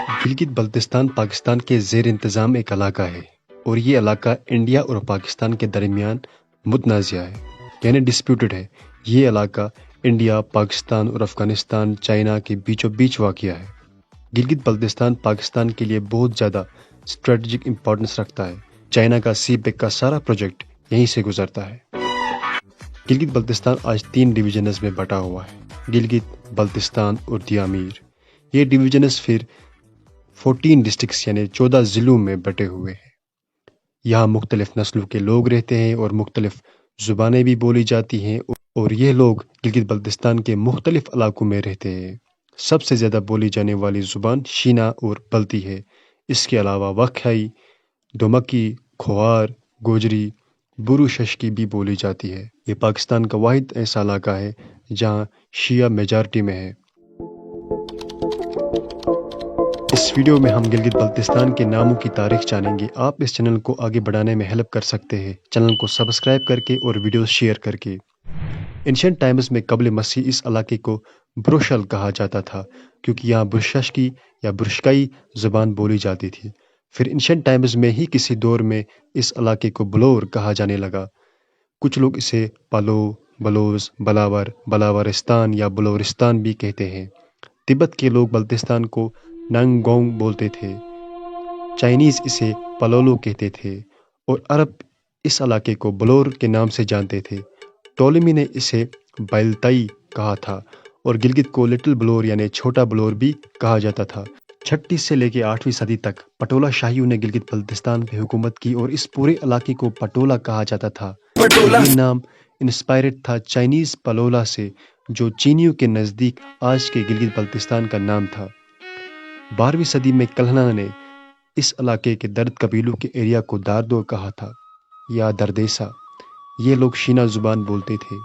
گلگت بلتستان پاکستان کے زیر انتظام ایک علاقہ ہے اور یہ علاقہ انڈیا اور پاکستان کے درمیان متنازع ہے یعنی ڈسپیوٹڈ ہے۔ یہ علاقہ انڈیا، پاکستان اور افغانستان، چائنا کے بیچوں بیچ واقع ہے۔ گلگت بلتستان پاکستان کے لیے بہت زیادہ اسٹریٹجک امپورٹنس رکھتا ہے۔ چائنا کا سی پیک کا سارا پروجیکٹ یہیں سے گزرتا ہے۔ گلگت بلتستان آج 3 ڈویژنز میں بٹا ہوا ہے: گلگت، بلتستان اور دیامیر۔ یہ ڈویژنز پھر 14 ڈسٹرکٹس یعنی 14 ضلعوں میں بٹے ہوئے ہیں۔ یہاں مختلف نسلوں کے لوگ رہتے ہیں اور مختلف زبانیں بھی بولی جاتی ہیں، اور یہ لوگ گلگت بلتستان کے مختلف علاقوں میں رہتے ہیں۔ سب سے زیادہ بولی جانے والی زبان شینا اور بلتی ہے۔ اس کے علاوہ وکھائی، دومکی، کھوار، گوجری، برو ششکی بھی بولی جاتی ہے۔ یہ پاکستان کا واحد ایسا علاقہ ہے جہاں شیعہ میجارٹی میں ہے۔ اس ویڈیو میں ہم گلگت بلتستان کے ناموں کی تاریخ جانیں گے۔ آپ اس چینل کو آگے بڑھانے میں ہیلپ کر سکتے ہیں چینل کو سبسکرائب کر کے اور ویڈیوز شیئر کر کے۔ اینشنٹ ٹائمز میں قبل مسیح اس علاقے کو بروشل کہا جاتا تھا کیونکہ یہاں برششکی یا برشکائی زبان بولی جاتی تھی۔ پھر اینشنٹ ٹائمز میں ہی کسی دور میں اس علاقے کو بلور کہا جانے لگا۔ کچھ لوگ اسے پالو، بلوز، بلاور، بلاورستان یا بلورستان بھی کہتے ہیں۔ تبت کے لوگ بلتستان کو نانگونگ بولتے تھے، چائنیز اسے پلولو کہتے تھے اور عرب اس علاقے کو بلور کے نام سے جانتے تھے۔ ٹولمی نے اسے بائلتائی کہا تھا اور گلگت کو لٹل بلور یعنی چھوٹا بلور بھی کہا جاتا تھا۔ 6 سے لے کے 8ویں صدی تک پٹولا شاہیوں نے گلگت بلتستان پہ حکومت کی اور اس پورے علاقے کو پٹولا کہا جاتا تھا۔ یہ نام انسپائرڈ تھا چائنیز پلولا سے جو چینیوں کے نزدیک آج کے گلگت بلتستان کا نام تھا۔ 12ویں صدی میں کلہنا نے اس علاقے کے درد قبیلوں کے ایریا کو داردو کہا تھا یا دردیسا۔ یہ لوگ شینا زبان بولتے تھے۔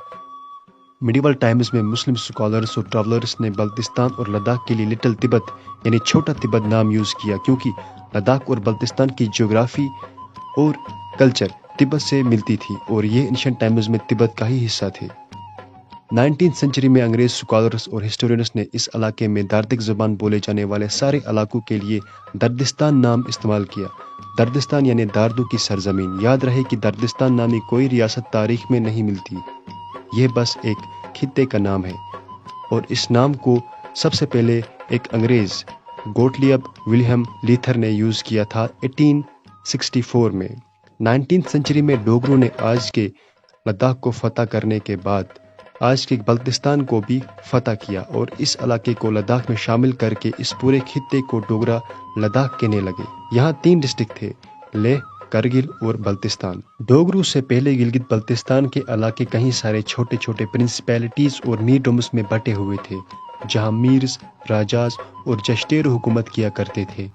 میڈیول ٹائمز میں مسلم سکالرز اور ٹریولرز نے بلتستان اور لداخ کے لیے لٹل تبت یعنی چھوٹا تبت نام یوز کیا کیونکہ لداخ اور بلتستان کی جغرافی اور کلچر تبت سے ملتی تھی اور یہ اینشنٹ ٹائمز میں تبت کا ہی حصہ تھے۔ 19 سنچری میں انگریز سکالرز اور ہسٹورینز نے اس علاقے میں داردک زبان بولے جانے والے سارے علاقوں کے لیے دردستان نام استعمال کیا۔ دردستان یعنی داردو کی سرزمین۔ یاد رہے کہ دردستان نامی کوئی ریاست تاریخ میں نہیں ملتی، یہ بس ایک خطے کا نام ہے، اور اس نام کو سب سے پہلے ایک انگریز گوٹلیب ولہم لیتھر نے یوز کیا تھا 1864 میں۔ 19 سنچری میں ڈوگروں نے آج کے لداخ کو فتح کرنے کے بعد آج کے بلتستان کو بھی فتح کیا اور اس علاقے کو لداخ میں شامل کر کے اس پورے خطے کو ڈوگرا لداخ کہنے لگے۔ یہاں 3 ڈسٹرکٹ تھے: لیہ، کرگل اور بلتستان۔ ڈوگرو سے پہلے گلگت بلتستان کے علاقے کہیں سارے چھوٹے چھوٹے پرنسپیلٹیز اور میرڈومز میں بٹے ہوئے تھے جہاں میرز، راجاز اور جشتیرو حکومت کیا کرتے تھے۔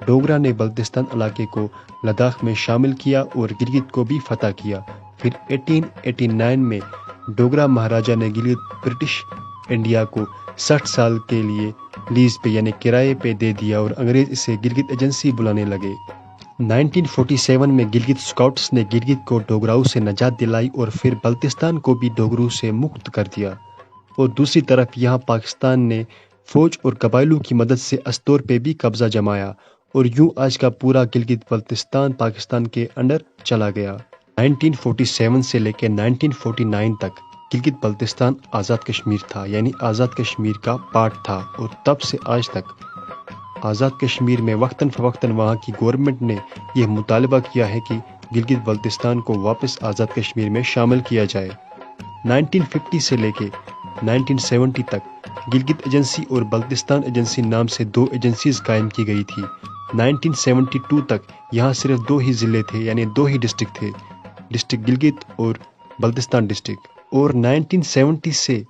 ڈوگرا نے بلتستان علاقے کو لداخ میں شامل کیا اور گلگت کو بھی فتح کیا۔ پھر 1889 میں ڈوگرا مہاراجہ نے گلگت برٹش انڈیا کو 60 سال کے لیے لیز پہ یعنی کرائے پہ دے دیا اور انگریز اسے گلگت ایجنسی بلانے لگے۔ 1947 میں گلگت اسکاؤٹس نے گلگت کو ڈوگراؤں سے نجات دلائی اور پھر بلتستان کو بھی ڈوگروں سے مکت کر دیا، اور دوسری طرف یہاں پاکستان نے فوج اور قبائلوں کی مدد سے استور پہ بھی قبضہ جمایا اور یوں آج کا پورا گلگت بلتستان پاکستان کے انڈر چلا گیا۔ 1947 سے لے کے 1949 تک گلگت بلتستان آزاد کشمیر تھا یعنی آزاد کشمیر کا پارٹ تھا، اور تب سے آج تک آزاد کشمیر میں وقتاً فوقتاً وہاں کی گورنمنٹ نے یہ مطالبہ کیا ہے کہ گلگت بلتستان کو واپس آزاد کشمیر میں شامل کیا جائے۔ 1950 سے لے کے 1970 تک گلگت ایجنسی اور بلتستان ایجنسی نام سے 2 ایجنسیز قائم کی گئی تھی۔ 1972 تک یہاں صرف 2 ہی ضلع تھے یعنی 2 ہی ڈسٹرکٹ تھے، ڈسٹرکٹ گلگت اور بلتستان ڈسٹرکٹ، اور 1970 سے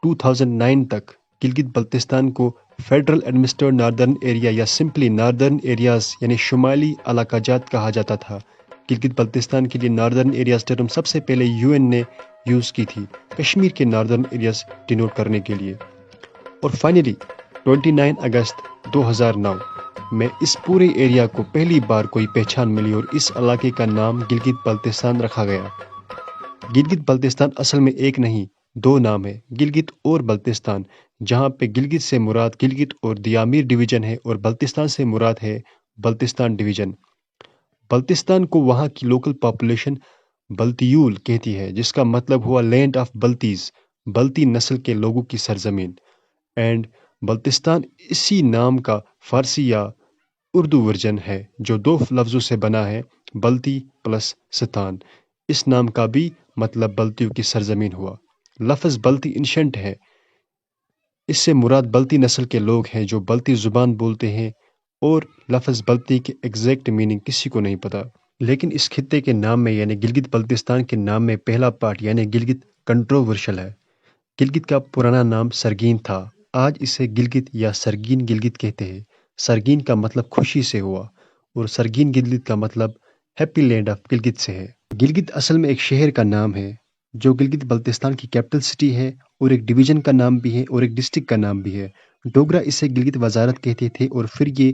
2009 تک گلگت بلتستان کو فیڈرل ایڈمنسٹرڈ ناردرن ایریا یا سمپلی ناردرن ایریاز یعنی شمالی علاقہ جات کہا جاتا تھا۔ گلگت بلتستان کے لیے ناردرن ایریاز ٹرم سب سے پہلے UN نے یوز کی تھی کشمیر کے ناردرن ایریاز ڈینوٹ کرنے کے لیے۔ اور فائنلی 29 اگست 2009 میں اس پورے ایریا کو پہلی بار کوئی پہچان ملی اور اس علاقے کا نام گلگت بلتستان رکھا گیا۔ گلگت بلتستان اصل میں ایک نہیں 2 نام ہے، گلگت اور بلتستان۔ جہاں پہ گلگت سے مراد گلگت اور دیامیر ڈویژن ہے اور بلتستان سے مراد ہے بلتستان ڈویژن۔ بلتستان کو وہاں کی لوکل پاپولیشن بلتیول کہتی ہے، جس کا مطلب ہوا لینڈ آف بلتیز، بلتی نسل کے لوگوں کی سرزمین۔ اینڈ بلتستان اسی نام کا فارسی یا اردو ورژن ہے جو دو لفظوں سے بنا ہے، بلتی پلس ستان۔ اس نام کا بھی مطلب بلتیوں کی سرزمین ہوا۔ لفظ بلتی انشنٹ ہے، اس سے مراد بلتی نسل کے لوگ ہیں جو بلتی زبان بولتے ہیں، اور لفظ بلتی کے ایگزیکٹ میننگ کسی کو نہیں پتا۔ لیکن اس خطے کے نام میں یعنی گلگت بلتستان کے نام میں پہلا پارٹ یعنی گلگت کنٹروورشل ہے۔ گلگت کا پرانا نام سرگین تھا، آج اسے گلگت یا سرگین گلگت کہتے ہیں۔ سرگین کا مطلب خوشی سے ہوا اور سرگین گلگت کا مطلب ہیپی لینڈ آف گلگت سے ہے۔ گلگت اصل میں ایک شہر کا نام ہے جو گلگت بلتستان کی کیپٹل سٹی ہے، اور ایک ڈویژن کا نام بھی ہے اور ایک ڈسٹرکٹ کا نام بھی ہے۔ ڈوگرا اسے گلگت وزارت کہتے تھے اور پھر یہ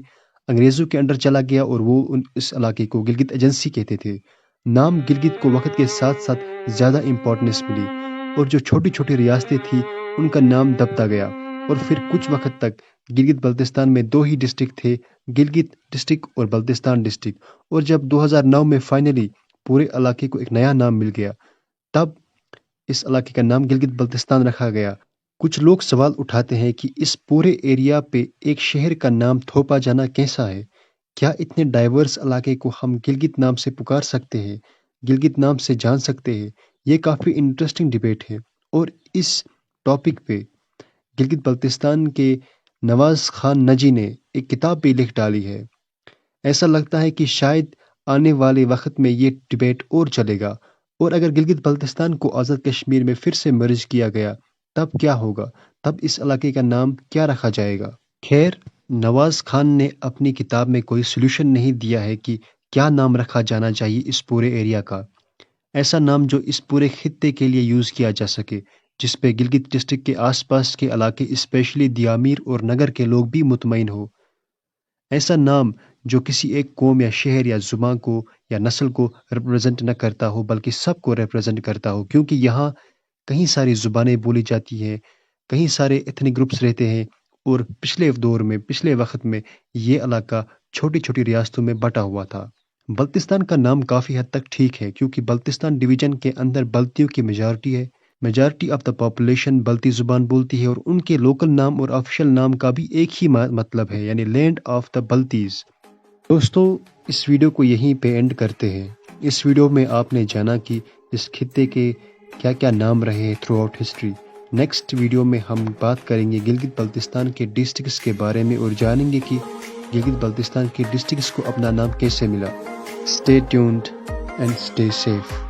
انگریزوں کے انڈر چلا گیا اور وہ اس علاقے کو گلگت ایجنسی کہتے تھے۔ نام گلگت کو وقت کے ساتھ ساتھ زیادہ امپورٹنس ملی اور جو چھوٹی چھوٹی ریاستیں تھیں ان کا نام دبتا گیا، اور پھر کچھ وقت تک گلگت بلتستان میں دو ہی ڈسٹرکٹ تھے، گلگت ڈسٹرکٹ اور بلتستان ڈسٹرکٹ۔ اور جب 2009 میں فائنلی پورے علاقے کو ایک نیا نام مل گیا، تب اس علاقے کا نام گلگت بلتستان رکھا گیا۔ کچھ لوگ سوال اٹھاتے ہیں کہ اس پورے ایریا پہ ایک شہر کا نام تھوپا جانا کیسا ہے؟ کیا اتنے ڈائیورس علاقے کو ہم گلگت نام سے پکار سکتے ہیں، گلگت نام سے جان سکتے ہیں؟ یہ کافی انٹرسٹنگ ڈیبیٹ ہے، اور اس ٹاپک پہ گلگت بلتستان کے نواز خان نجی نے ایک کتاب بھی لکھ ڈالی ہے۔ ایسا لگتا ہے کہ شاید آنے والے وقت میں یہ ڈیبیٹ اور چلے گا، اور اگر گلگت بلتستان کو آزاد کشمیر میں پھر سے مرج کیا گیا تب کیا ہوگا، تب اس علاقے کا نام کیا رکھا جائے گا؟ خیر، نواز خان نے اپنی کتاب میں کوئی سولوشن نہیں دیا ہے کہ کیا نام رکھا جانا چاہیے اس پورے ایریا کا، ایسا نام جو اس پورے خطے کے لیے یوز کیا جا سکے، جس پہ گلگت ڈسٹرکٹ کے آس پاس کے علاقے اسپیشلی دیامیر اور نگر کے لوگ بھی مطمئن ہو۔ ایسا نام جو کسی ایک قوم یا شہر یا زبان کو یا نسل کو ریپرزینٹ نہ کرتا ہو بلکہ سب کو ریپرزینٹ کرتا ہو، کیونکہ یہاں کہیں ساری زبانیں بولی جاتی ہیں، کہیں سارے ایتھنک گروپس رہتے ہیں، اور پچھلے دور میں پچھلے وقت میں یہ علاقہ چھوٹی چھوٹی ریاستوں میں بٹا ہوا تھا۔ بلتستان کا نام کافی حد تک ٹھیک ہے کیونکہ بلتستان ڈویژن کے اندر بلتیوں کی میجارٹی ہے، میجارٹی آف دا پاپولیشن بلتی زبان بولتی ہے، اور ان کے لوکل نام اور آفیشیل نام کا بھی ایک ہی مطلب ہے یعنی لینڈ آف دا بلتیز۔ دوستو، اس ویڈیو کو یہیں پہ اینڈ کرتے ہیں۔ اس ویڈیو میں آپ نے جانا کہ اس خطے کے کیا کیا نام رہے ہیں through out history. Next video میں ہم بات کریں گے گلگت بلتستان کے ڈسٹرکٹس کے بارے میں اور جانیں گے کہ گلگت بلتستان کے ڈسٹرکٹس کو اپنا نام کیسے ملا۔ Stay tuned and stay safe.